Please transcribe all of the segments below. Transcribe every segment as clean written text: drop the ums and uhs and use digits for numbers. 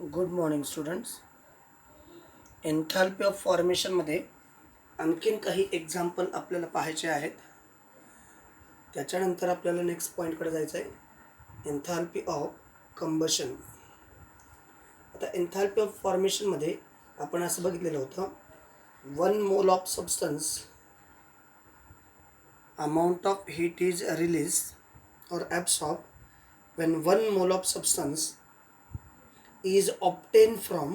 Good morning students. Enthalpy of फॉर्मेशनमध्ये आणखीन काही एक्झाम्पल आपल्याला पाहायचे आहेत. त्याच्यानंतर आपल्याला नेक्स्ट पॉईंटकडे जायचं आहे, एन्थाल्पी ऑफ कंबशन. आता एन्थाल्पी ऑफ फॉर्मेशनमध्ये आपण असं बघितलेलं होतं, 1 mole of substance, amount of heat is release or absorbed when 1 mole of substance is obtained from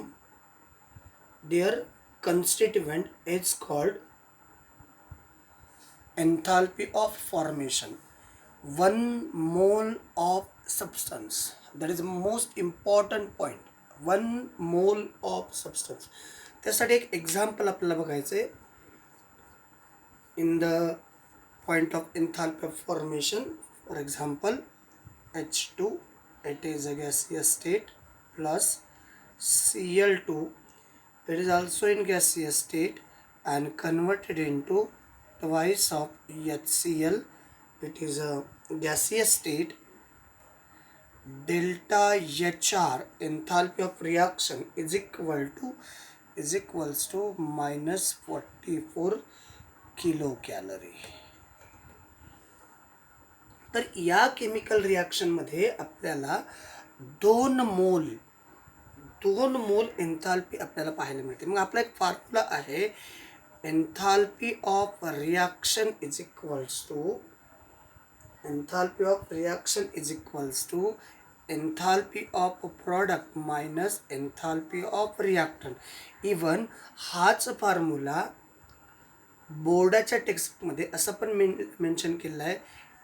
their constituent is called enthalpy of formation. 1 mole of substance, that is the most important point. 1 mole of substance, त्यासाठी एक example आपल्याला बघायचं आहे. In the point of enthalpy of formation, for example H2, it is a gaseous state, plus Cl2, it is also in gaseous state and converted into twice of HCl, it is a gaseous state. Delta HR, enthalpy of reaction, is equals to minus 44 kilocalorie. तर या chemical रिॲक्शनमध्ये आपल्याला दोन मोल enthalpy आपल्याला पाहायला मिळते. मग आपला एक फॉर्म्युला आहे, enthalpy of reaction is equals to enthalpy of product minus enthalpy of reactant. Even हाच फॉर्म्युला बोर्डाच्या टेक्स्टमध्ये असं पण मेन्शन केलेलं आहे,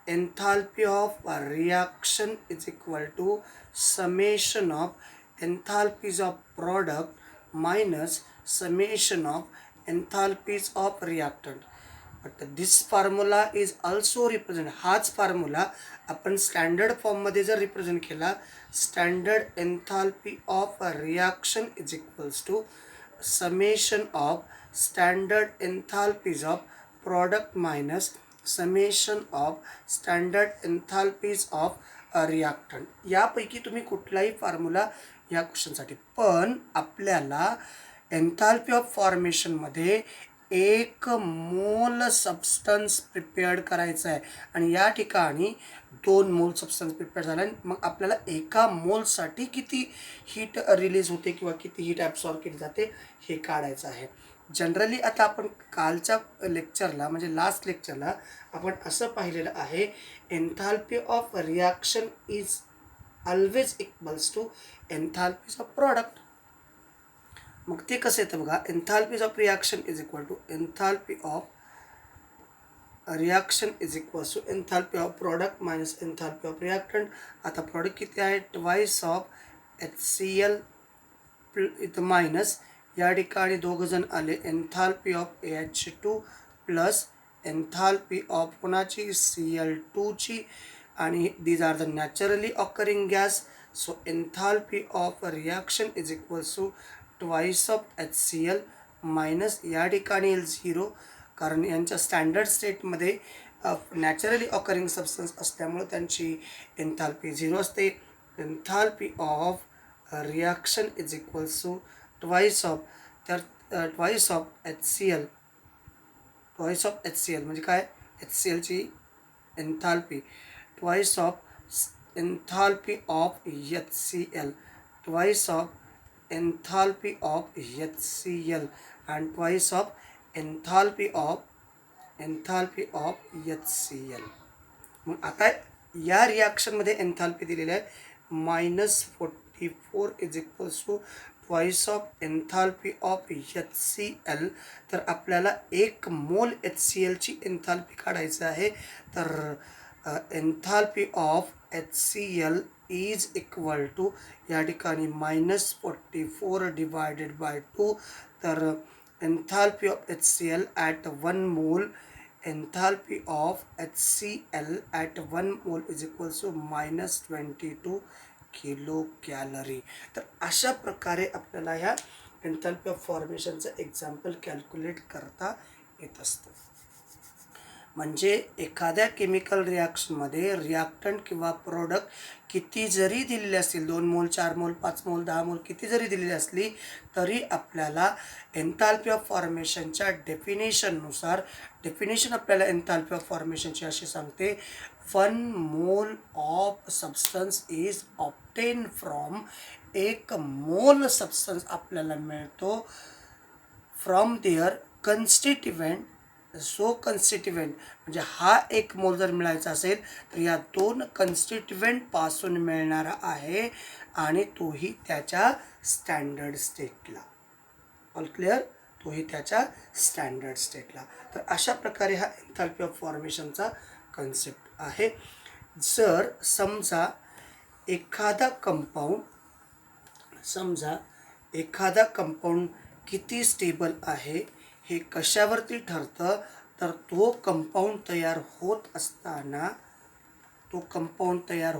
enthalpy of reaction is equal to summation of enthalpies of product minus summation of enthalpies of reactant. But this formula is also represent, हाच formula आपण standard फॉर्ममध्ये जर रिप्रेझेंट केला, standard enthalpy of reaction is equals to summation of standard enthalpies of product minus summation of standard enthalpies of reactant. यापैकी तुम्ही कुठलाही formula या क्वेश्चनसाठी, पण आपल्याला एन्थाल्पी ऑफ फॉर्मेशनमध्ये 1 मोल सबस्टन्स प्रिपेअर्ड करायचं आहे आणि या ठिकाणी 2 मोल सबस्टन्स प्रिपेअर झाला. मग आपल्याला एका मोलसाठी किती हीट रिलीज होते किंवा किती हीट ॲब्सॉर्ब केली जाते हे काढायचं आहे. जनरली आता आपण कालच्या लेक्चरला म्हणजे लास्ट लेक्चरला आपण असं पाहिलेलं आहे, enthalpy of reaction is always equals to enthalpies of product. मग ते कसं येतं बघा, enthalpies of reaction is equal to enthalpy of reaction is equals to enthalpy of product minus enthalpy of reactant. आता प्रॉडक्ट किती आहे, ट्वाइस ऑफ HCl इथं minus, या ठिकाणी दोघं जण आले, enthalpy of H2 plus enthalpy of कोणाची, Cl2ची, आणि these are the naturally occurring gas. So enthalpy of reaction is equals to twice of HCl minus, या ठिकाणी येईल 0, कारण यांच्या स्टँडर्ड स्टेटमध्ये नॅचरली ऑकरिंग सबस्टन्स असल्यामुळे त्यांची एन्थाल्पी 0 असते. Enthalpy of reaction is equals to twice of HCl, म्हणजे काय, HClची enthalpy, twice of enthalpy of HCl, twice of enthalpy of HCl and twice of enthalpy of HCl. मग आता या रिॲक्शनमध्ये एन्थाल्पी दिलेली आहे -44 is equals to twice of enthalpy of HCl. तर आपल्याला 1 मोल HClची एन्थाल्पी काढायचं आहे. तर enthalpy of HCl is equal to, या ठिकाणी -44 डिवायडेड बाय 2. तर एन्थाल्पी ऑफ HCl ॲट 1 मोल, enthalpy of HCl at 1 mole is equals to -22 kilo calorie. तर अशा प्रकारे आपल्याला ह्या एन्थाल्पी ऑफ फॉर्मेशनचं एक्झाम्पल कॅल्क्युलेट करता येत असतं. म्हणजे एखाद्या केमिकल रिॲक्शनमध्ये रिॲक्टंट किंवा प्रोडक्ट किती जरी दिलेले असतील, 2 मोल 4 मोल 5 मोल 10 मोल किती जरी दिलेली असली तरी आपल्याला एन्थाल्पी ऑफ फॉर्मेशनच्या डेफिनेशन आपल्याला एन्थाल्पी ऑफ फॉर्मेशनची अशी सांगते, 1 mole of substance is obtain from, 1 मोल सबस्टन्स आपल्याला मिळतो फ्रॉम देअर कन्स्टिट्युएंट. सो कन्स्टिट्युएंट म्हणजे हा 1 मोल जर मिळायचा असेल तर या 2 कन्स्टिट्युएंटपासून मिळणारा आहे आणि तोही त्याच्या स्टँडर्ड स्टेटला. All clear? तोही त्याच्या स्टँडर्ड स्टेटला. तर अशा प्रकारे हा एन्थाल्पी ऑफ फॉर्मेशनचा कन्सेप्ट आहे. जर समजा एखादा कंपाऊंड किती स्टेबल आहे हे कशावरती ठरतं, तर तो कंपाऊंड तयार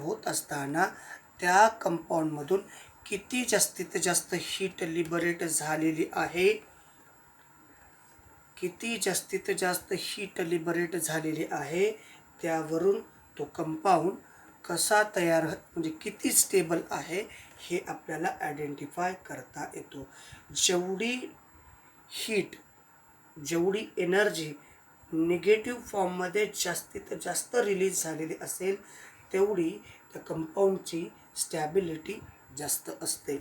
होत असताना त्या कंपाऊंडमधून किती जास्तीत जास्त हीट लिबरेट झालेली आहे, त्यावरून तो कंपाऊंड कसा तयार म्हणजे किती स्टेबल आहे हे आपल्याला आयडेंटिफाय करता येतो. जेवढी एनर्जी निगेटिव्ह फॉर्ममध्ये जास्तीत जास्त रिलीज झालेली असेल तेवढी त्या कंपाऊंडची स्टॅबिलिटी जास्त असते.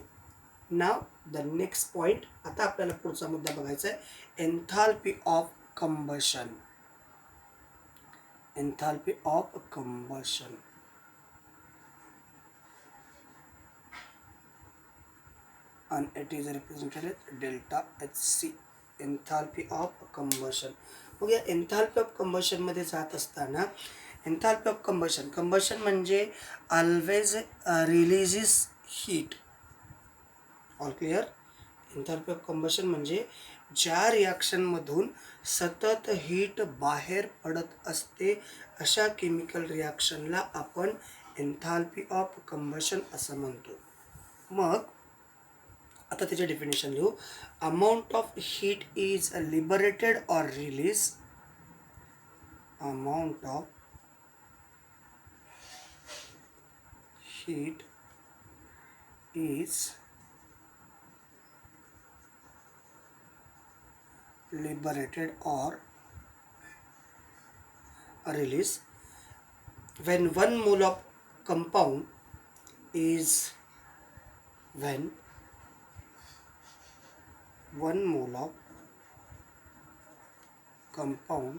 नाव द नेक्स्ट पॉईंट, आता आपल्याला पुढचा मुद्दा बघायचा आहे, enthalpy of combustion. and it is represented as delta Hc, enthalpy of combustion. मग या एन्थाल्पी ऑफ कंबशन मध्ये जात असताना एन्थाल्पी ऑफ कंबशन म्हणजे always releases heat. All clear? Enthalpy of combustion म्हणजे ज्या रिॲक्शनमधून सतत हीट बाहेर पडत असते अशा केमिकल रिॲक्शनला आपण एन्थाल्पी ऑफ कंबशन असं म्हणतो. मग आता त्याचे डेफिनेशन लिहू. Amount of heat is liberated or release. Amount of heat is liberated or release when 1 mole of compound is when 1 mole of compound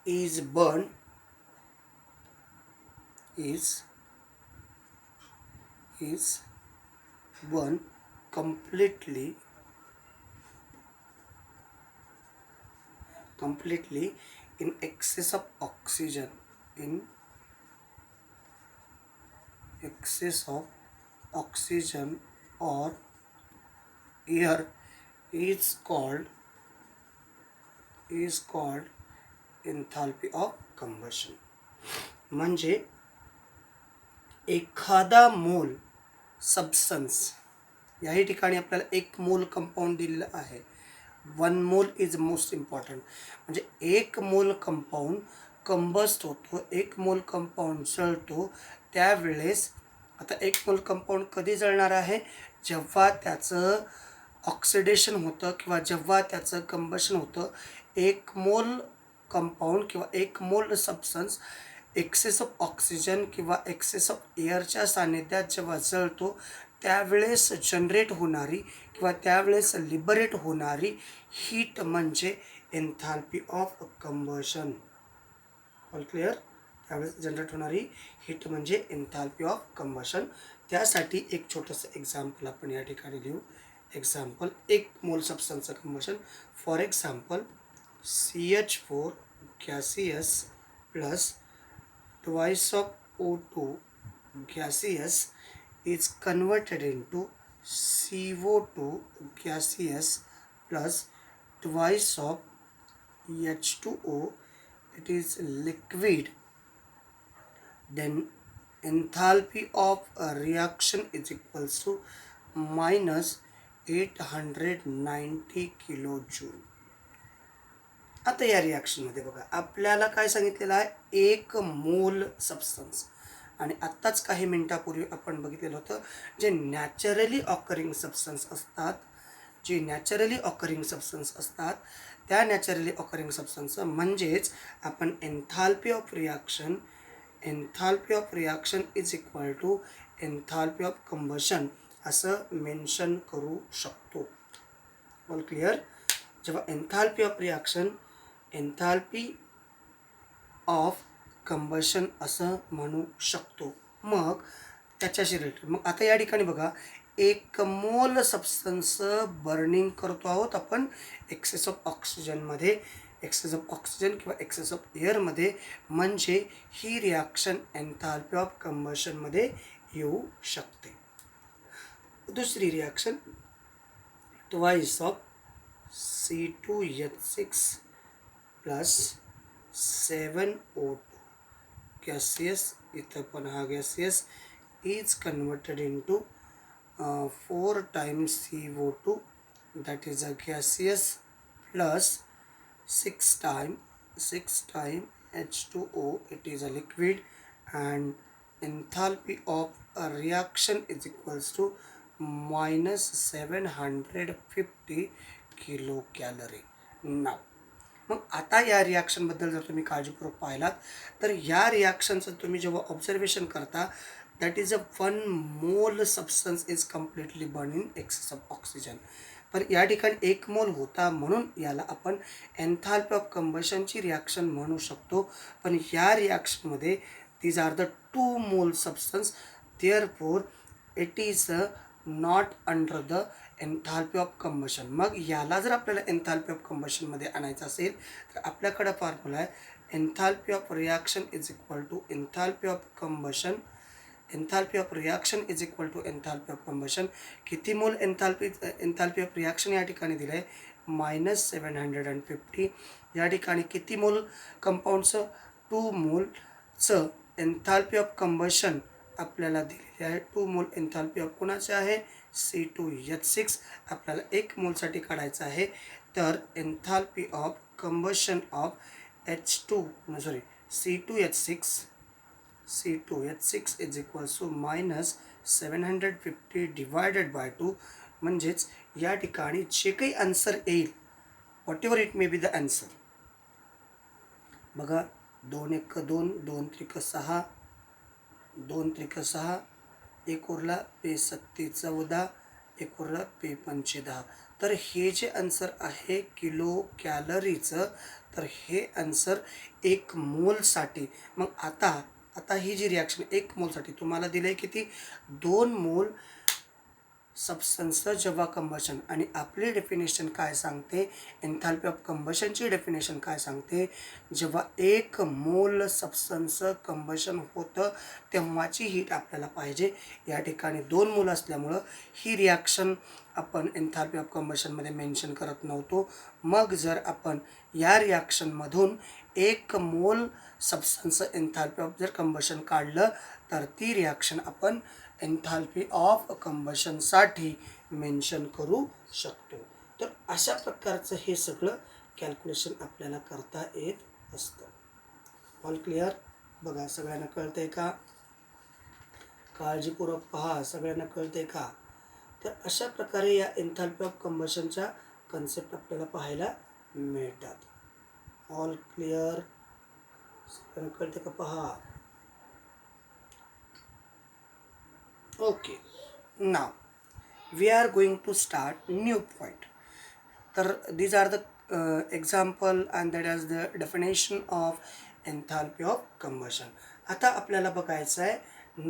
is burned completely in excess of oxygen or air is called enthalpy of combustion. म्हणजे एखादा मोल substance, याही ठिकाणी आपल्याला 1 मोल compound दिलेलं आहे. 1 mole is most important. म्हणजे 1 मोल कंपाऊंड कंबस्ट होतो, 1 मोल कंपाऊंड जळतो. त्यावेळेस आता 1 मोल कंपाऊंड कधी जळणार आहे, जेव्हा त्याचं ऑक्सिडेशन होतं किंवा जेव्हा त्याचं कंबशन होतं. 1 मोल कंपाऊंड किंवा 1 मोल सबस्टन्स एक्सेस ऑफ ऑक्सिजन किंवा एक्सेस ऑफ एअरच्या सानिध्यात जेव्हा जळतो त्यावेळेस जनरेट होणारी किंवा त्यावेळेस लिबरेट होणारी हीट म्हणजे enthalpy of combustion. All clear? त्यावेळेस जनरेट होणारी हीट म्हणजे एन्थाल्पी ऑफ कंबशन. त्यासाठी एक छोटंसं एक्झाम्पल आपण या ठिकाणी लिहू. एक्झाम्पल, 1 मोल सबस्टन्सचं combustion. For example, CH4 gaseous plus twice of O2 gaseous is converted into CO2 gaseous plus twice of H2O, it is liquid. Then enthalpy of a reaction is equals to minus 890 kilo joule. आता या रिॲक्शनमध्ये बघा आपल्याला काय सांगितलेलं आहे, एक मोल substance. आणि आत्ताच काही मिनटापूर्वी आपण बघितलेलं होतं जे नॅचरली ऑकरिंग सबस्टन्स असतात, त्या नॅचरली ऑकरिंग सबस्टन्स म्हणजेच आपण enthalpy of reaction is equal to enthalpy of combustion असं मेन्शन करू शकतो. All clear. जेव्हा एन्थाल्पी ऑफ कंबशन असं म्हणू शकतो. मग त्याच्याशी रिलेटेड मग आता या ठिकाणी बघा एक मोल सबस्टन्स बर्निंग करतो आहोत आपण एक्सेस ऑफ ऑक्सिजन किंवा एक्सेस ऑफ एअरमध्ये, म्हणजे ही रिॲक्शन एन्थाल्पी ऑफ कंबशनमध्ये येऊ शकते. दुसरी reaction twice of C2H6 plus 7O2 gaseous, इथं पण हा gaseous is converted into 4 times CO2 that is a gaseous plus 6 times H2O, it is a liquid, and enthalpy of a reaction is equals to minus 750 kilo calorie. नाव मग आता या रिॲक्शनबद्दल जर तुम्ही काळजीपूर्वक पाहिलात तर या रिॲक्शनचं तुम्ही जेव्हा ऑब्झर्वेशन करता, दॅट इज अ 1 मोल substance is completely burn in excess of oxygen. पण या ठिकाणी 1 मोल होता म्हणून याला आपण एन्थाल्पी ऑफ कंबशनची रिॲक्शन म्हणू शकतो. पण या रिॲक्शनमध्ये दीज आर द 2 मोल substance, therefore it is not under the enthalpy of combustion. मग याला जर आपल्याला एन्थाल्पी ऑफ कंबशनमध्ये आणायचं असेल तर आपल्याकडं फॉर्म्युला आहे enthalpy of reaction is equal to enthalpy of reaction is equal to enthalpy of combustion. किती मोल एन्थाल्पी ऑफ रिॲक्शन या ठिकाणी दिलं आहे -750. या ठिकाणी किती मोल कंपाऊंडचं 2 मोलचं एन्थाल्पी ऑफ कंबशन आपल्याला दिलेली आहे. 2 मोल एन्थाल्पी ऑफ कोणाचे आहे C2H6 आपल्याला 1 मोलसाठी काढायचं आहे. तर enthalpy of combustion of C2H6 is equals to -750 divided by 2. म्हणजेच या ठिकाणी जे काही आन्सर येईल, whatever it may be the answer, बघा 2 1 2, 2 3 6, 2 3 6, 1 उरला P7 14, 1 उरला P5 10. तर हे जे आन्सर आहे किलो कॅलरीचं, तर हे आन्सर 1 मोलसाठी. मग आता ही जी रिॲक्शन 1 मोलसाठी तुम्हाला दिलं आहे किती, 2 मोल सबस्टन्सचं जेव्हा कंबशन. आणि आपली डेफिनेशन काय सांगते, एन्थाल्पी ऑफ कंबशनची डेफिनेशन काय सांगते, जेव्हा 1 मोल सबस्टन्सचं कंबशन होतं तेव्हाची हीट आपल्याला पाहिजे. या ठिकाणी 2 मोल असल्यामुळं ही रिॲक्शन आपण एन्थाल्पी ऑफ कंबशनमध्ये मेन्शन करत नव्हतो. मग जर आपण या रिॲक्शनमधून 1 मोल सबस्टन्सचं एन्थाल्पी ऑफ जर कंबशन काढलं तर ती रिॲक्शन आपण एन्थाल्पी ऑफ कंबशनसाठी मेन्शन करू शकतो. तर अशा प्रकारचं हे सगळं कॅल्क्युलेशन आपल्याला करता येत असतं. All clear. बघा सगळ्यांना कळतंय का, काळजीपूर्वक पहा, सगळ्यांना कळतंय का. तर अशा प्रकारे या एन्थाल्पी ऑफ कंबशनच्या कन्सेप्ट आपल्याला पाहायला मिळतात. ऑल क्लिअर, सगळ्यांना कळते का पहा. Okay, now we are going to start new point. तर these are the example and that is the definition of enthalpy of combustion. आता आपल्याला बघायचं आहे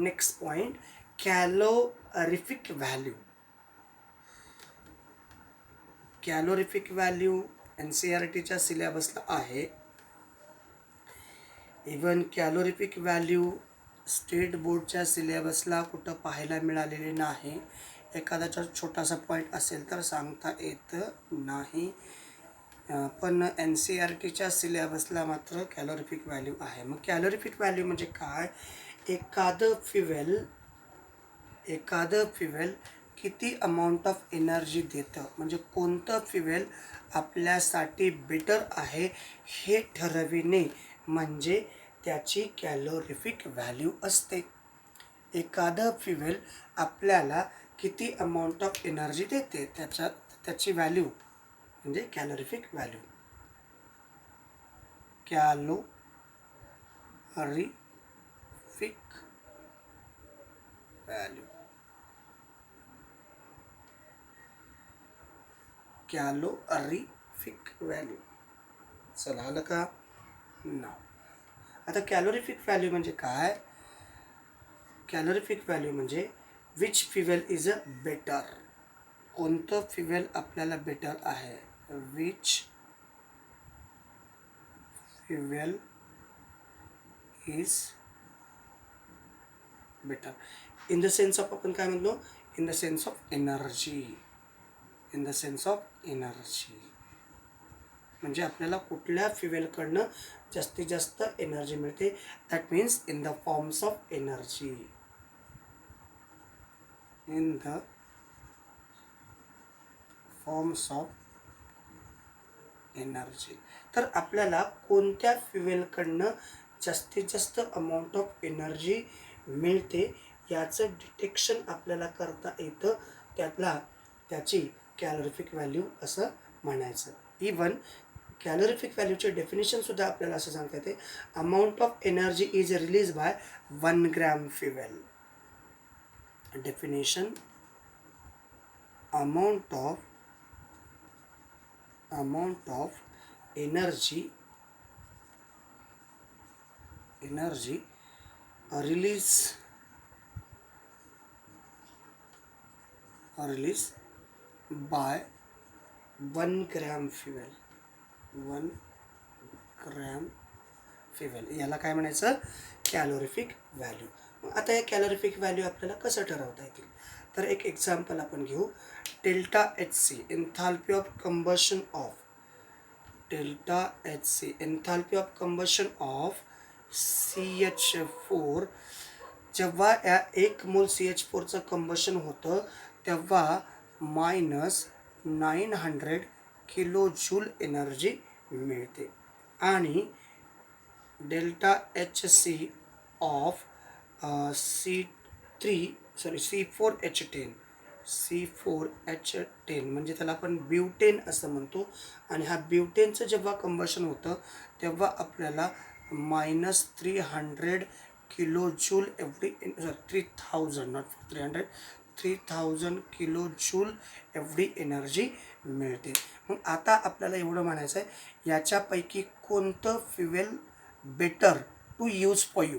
नेक्स्ट पॉइंट, कॅलोरिफिक व्हॅल्यू. NCERTच्या सिलेबसला आहे. इवन कॅलोरिफिक व्हॅल्यू स्टेट बोर्डच्या सिलेबसला कुठं पाहायला मिळालेले नाही. एखाद्याचा छोटासा पॉईंट असेल तर सांगता येत नाही, पण NCERTच्या सिलेबसला मात्र कॅलोरिफिक व्हॅल्यू आहे. मग कॅलोरिफिक व्हॅल्यू म्हणजे काय, एखादं फ्युएल किती अमाऊंट ऑफ एनर्जी देतं, म्हणजे कोणतं फ्युएल आपल्यासाठी बेटर आहे हे ठरविणे म्हणजे त्याची कॅलोरिफिक व्हॅल्यू असते. एखादं फ्युएल आपल्याला किती अमाऊंट ऑफ एनर्जी देते त्याची व्हॅल्यू म्हणजे calorific value. Calorific value, calorific value. चला आलं का ना. आता कॅलोरिफिक व्हॅल्यू म्हणजे काय? कॅलोरिफिक व्हॅल्यू म्हणजे which fuel is a better, कोणतं फ्युएल आपल्याला बेटर आहे. Which fuel is better in the sense of, आपण काय म्हणतो, in the sense of energy. In the sense of energy म्हणजे आपल्याला कुठल्या फ्युएलकडनं जास्तीत जास्त एनर्जी मिळते. That means in the forms of energy. In the forms of energy. तर आपल्याला कोणत्या फ्युएलकडनं जास्तीत जास्त अमाऊंट ऑफ एनर्जी मिळते याचं डिटेक्शन आपल्याला करता येतं. त्याची कॅलोरिफिक व्हॅल्यू असं म्हणायचं. इवन कॅलोरिफिक व्हॅल्यूचे डेफिनेशनसुद्धा आपल्याला असं सांगता येते. Amount of energy is release by 1 gram fuel. Definition, amount of energy release by 1 gram fuel. 1 gram fuel याला काय म्हणायचं? Calorific value. आता या कॅलोरिफिक व्हॅल्यू आपल्याला कसं ठरवता येतील? तर एक एक्झाम्पल आपण घेऊ. Delta H C, enthalpy of combustion of, delta H C, enthalpy of combustion of CH4. जेव्हा या 1 मोल CH4चं कंबशन होतं तेव्हा -900 किलो जूल एनर्जी मिळते. आणि delta H C of C4H10, C4H10 म्हणजे त्याला आपण ब्युटेन असं म्हणतो. आणि हा ब्युटेनचं जेव्हा कंबशन होतं तेव्हा आपल्याला -300 किलो जूल एवढी 3000 नॉट 300 3000 किलो जूल एवढी एनर्जी मिळते. मग आता आपल्याला एवढं म्हणायचं आहे, याच्यापैकी कोणतं fuel better to use for you,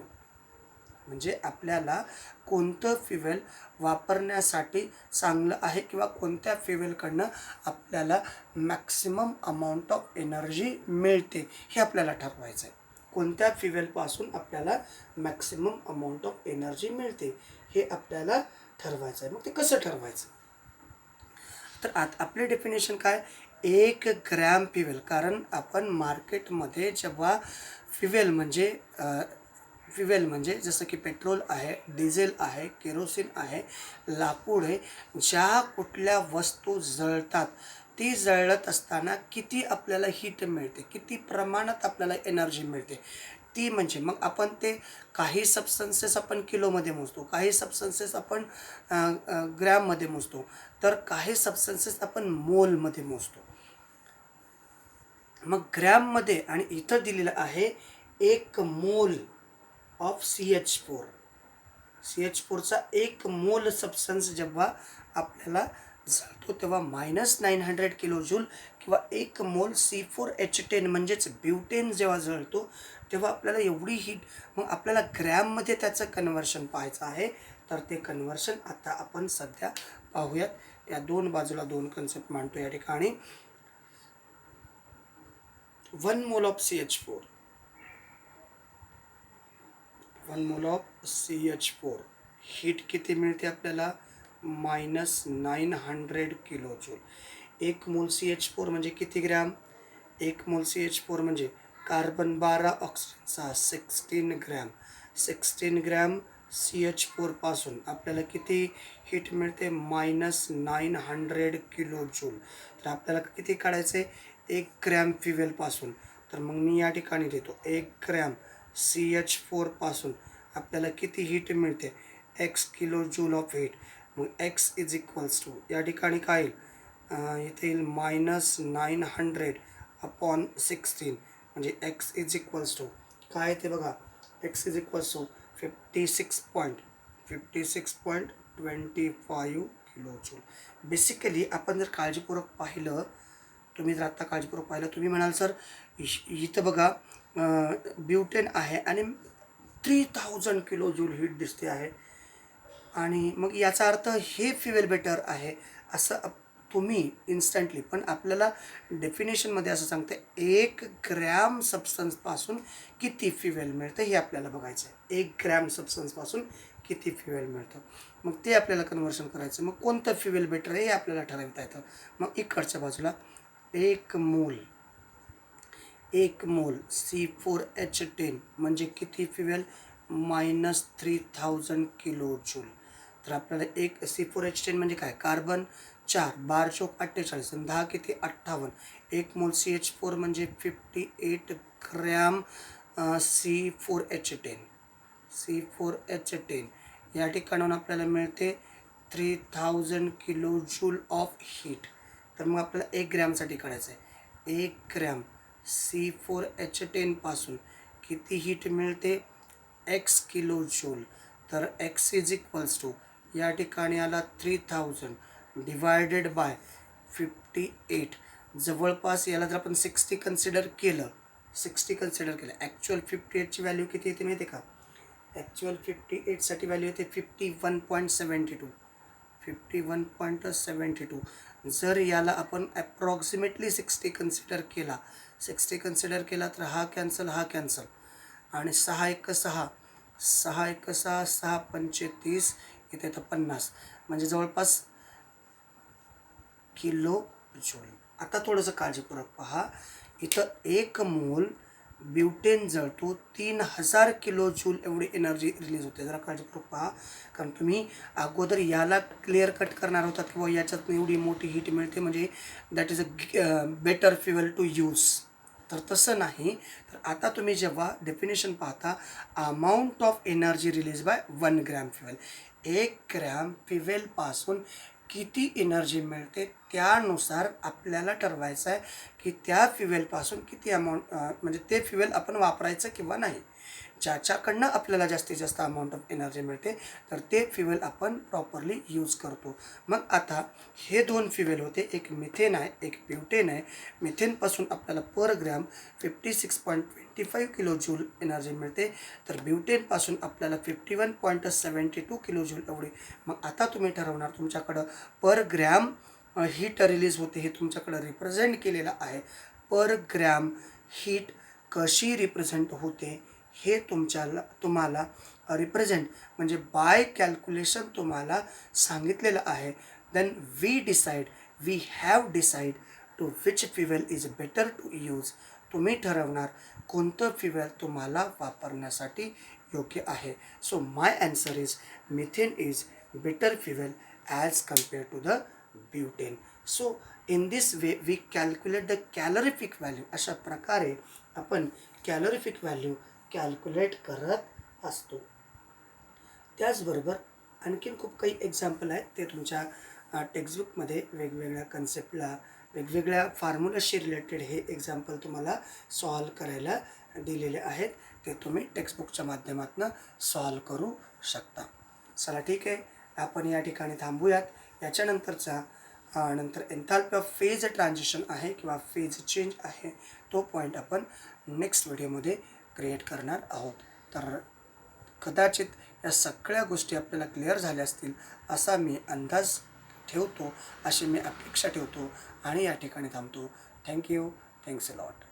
म्हणजे आपल्याला कोणतं फ्युएल वापरण्यासाठी चांगलं आहे किंवा कोणत्या फ्युएलकडनं आपल्याला मॅक्सिमम अमाऊंट ऑफ एनर्जी मिळते हे आपल्याला ठरवायचं आहे. कोणत्या फ्युएलपासून आपल्याला मॅक्सिमम अमाऊंट ऑफ एनर्जी मिळते हे आपल्याला ठरवायचं आहे. मग ते कसं ठरवायचं? तर आता आपले डेफिनेशन काय? 1 ग्रॅम फ्युएल. कारण आपण मार्केटमध्ये जेव्हा फ्युएल म्हणजे जसं की पेट्रोल आहे, डिझेल आहे, केरोसिन आहे, लाकूड आहे, ज्या कुठल्या वस्तू जळतात ती जळत असताना किती आपल्याला हीट मिळते, किती प्रमाणात आपल्याला एनर्जी मिळते ती म्हणजे मग आपण ते काही सबस्टन्सेस आपण किलोमध्ये मोजतो, काही सबस्टन्सेस आपण ग्रॅममध्ये मोजतो, तर काही सबस्टन्सेस आपण मोलमध्ये मोजतो. मग ग्रॅममध्ये आणि इथं दिलेलं आहे 1 मोल ऑफ CH4. CH4चा 1 मोल सबस्टन्स जेव्हा आपल्याला जळतो तेव्हा -900 किलो जूल किंवा 1 मोल C4H10 म्हणजेच ब्युटेन जेव्हा जळतो तेव्हा आपल्याला एवढी हीट. मग आपल्याला ग्रॅममध्ये त्याचं कन्व्हर्शन पाहायचं आहे. तर ते कन्व्हर्शन आता आपण सध्या पाहूयात. या दोन बाजूला 2 कन्सेप्ट मांडतो या ठिकाणी. 1 mole of CH4, 1 mole of CH4 heat किती मिळते आपल्याला? -900 किलो जूल. 1 मोल CH4 म्हणजे किती ग्रॅम? 1 मोल CH4 म्हणजे carbon 12 oxygen 6, 16 gram. 16 gram CH4 पासून आपल्याला किती हीट मिळते, -900 किलो जूल. तर आपल्याला किती काढायचं आहे, 1 ग्रॅम फ्युएलपासून. तर मग मी या ठिकाणी देतो 1 ग्रॅम CH4 पासून आपल्याला किती हीट मिळते, x kilo joule of heat. मग x इज इक्वल्स टू या ठिकाणी काय येईल, इथे येईल -900/16, म्हणजे x इज इक्वल्स टू काय ते बघा, x is equals to 56.25 kilo joule. Basically आपण जर काळजीपूर्वक पाहिलं, तुम्ही जर आत्ता काळजीपूर्वक पाहिलं, तुम्ही म्हणाल सर इथं बघा ब्युटेन आहे आणि 3000 किलो जूल हीट दिसते आहे, आणि मग याचा अर्थ हे फ्युएल बेटर आहे असं तुम्ही इन्स्टंटली. पण आपल्याला डेफिनेशनमध्ये असं सांगते 1 ग्रॅम सबस्टन्सपासून किती फ्युएल मिळतं हे आपल्याला बघायचं आहे. 1 ग्रॅम सबस्टन्सपासून किती फ्युएल मिळतं, मग ते आपल्याला कन्व्हर्शन करायचं. मग कोणतं फ्युएल बेटर आहे हे आपल्याला ठरवता येतं. मग इकडच्या बाजूला 1 मोल C4H10 म्हणजे किती फ्युएल, -3000 किलो जूल. तर आपल्याला एक C4H10 म्हणजे काय, कार्बन 4, 12 चौक 48 आणि 10 किती 58. 1 मोल CH4 म्हणजे 58 ग्रॅम C4H10 या ठिकाणाहून आपल्याला मिळते 3000 किलो जूल ऑफ हीट. तर मग आपल्याला 1 ग्रॅमसाठी काढायचं आहे. 1 ग्रॅम C4H10 पासून किती हीट मिळते, x किलो जूल. तर x इज इक्वल्स टू या ठिकाणी आला 3000 डिवायडेड बाय 58. जवळपास याला जर आपण 60 कन्सिडर केलं, ॲक्च्युअल 58ची व्हॅल्यू किती येते माहिती आहे का, ॲक्च्युअल 58साठी व्हॅल्यू येते 51.72. जर याला आपण ॲप्रॉक्सिमेटली 60 कन्सिडर केला तर हा कॅन्सल आणि 6 1 6 6 पंचे 30, इथे तर 50, म्हणजे जवळपास किलो जूल. आता थोडंसं काळजीपूर्वक पहा, इथं 1 मोल ब्युटेन जळतो 3000 किलो जूल एवढी एनर्जी रिलीज होते. जरा काळजीपूर्वक पहा, कारण तुम्ही अगोदर याला क्लिअर कट करणार होता किंवा याच्यात एवढी मोठी हीट मिळते म्हणजे that is a better fuel to use. तर तसं नाही. तर आता तुम्ही जेव्हा डेफिनेशन पाहता, amount of energy release by 1 gram fuel, 1 gram फ्युएलपासून किती एनर्जी मिळते त्यानुसार आपल्याला ठरवायचं आहे की त्या फ्युएलपासून किती अमाऊंट, म्हणजे ते फ्युएल आपण वापरायचं किंवा नाही. ज्याच्याकडनं आपल्याला जास्तीत जास्त अमाऊंट ऑफ एनर्जी मिळते तर ते फ्युएल आपण प्रॉपरली यूज करतो. मग आता हे 2 फ्युएल होते, एक मिथेन आहे, एक ब्युटेन आहे. मिथेनपासून आपल्याला पर ग्रॅम 56.25 किलो जूल एनर्जी मिळते, तर ब्युटेनपासून आपल्याला 51.72 किलो जूल एवढी. मग आता तुम्ही ठरवणार, तुमच्याकडं पर ग्रॅम हीट रिलीज होते हे तुमच्याकडं रिप्रेझेंट केलेलं आहे. पर ग्रॅम हीट कशी रिप्रेझेंट होते हे तुम्हाला रिप्रेझेंट म्हणजे बाय कॅल्क्युलेशन तुम्हाला सांगितलेलं आहे. Then we have decide to which fuel is better to use. तुम्ही ठरवणार कोणतं फ्युएल तुम्हाला वापरण्यासाठी योग्य आहे. So my answer is methane is better fuel as compare to the butane. So in this way we calculate the calorific value. अशा प्रकारे आपण कॅलरिफिक व्हॅल्यू कॅल्क्युलेट करत असतो. त्याचबरोबर आणखीन खूप काही एक्झाम्पल आहेत, ते तुमच्या टेक्स्टबुकमध्ये वेगवेगळ्या कन्सेप्टला वेगवेगळ्या फॉर्म्युलाशी रिलेटेड हे एक्झाम्पल तुम्हाला सॉल्व करायला दिलेले आहेत. ते तुम्ही टेक्स्टबुकच्या माध्यमातून सॉल्व करू शकता. चला ठीक आहे, आपण या ठिकाणी थांबूयात. याच्यानंतरचा नंतर एन्थाल्पी ऑफ फेज ट्रान्झिशन आहे किंवा फेज चेंज आहे, तो पॉईंट आपण नेक्स्ट व्हिडिओमध्ये क्रिएट करणार आहोत. तर कदाचित या सगळ्या गोष्टी आपल्याला क्लिअर झाल्या असतील असा मी अंदाज ठेवतो, अशी मी अपेक्षा ठेवतो आणि या ठिकाणी थांबतो. थँक्यू. Thanks a lot.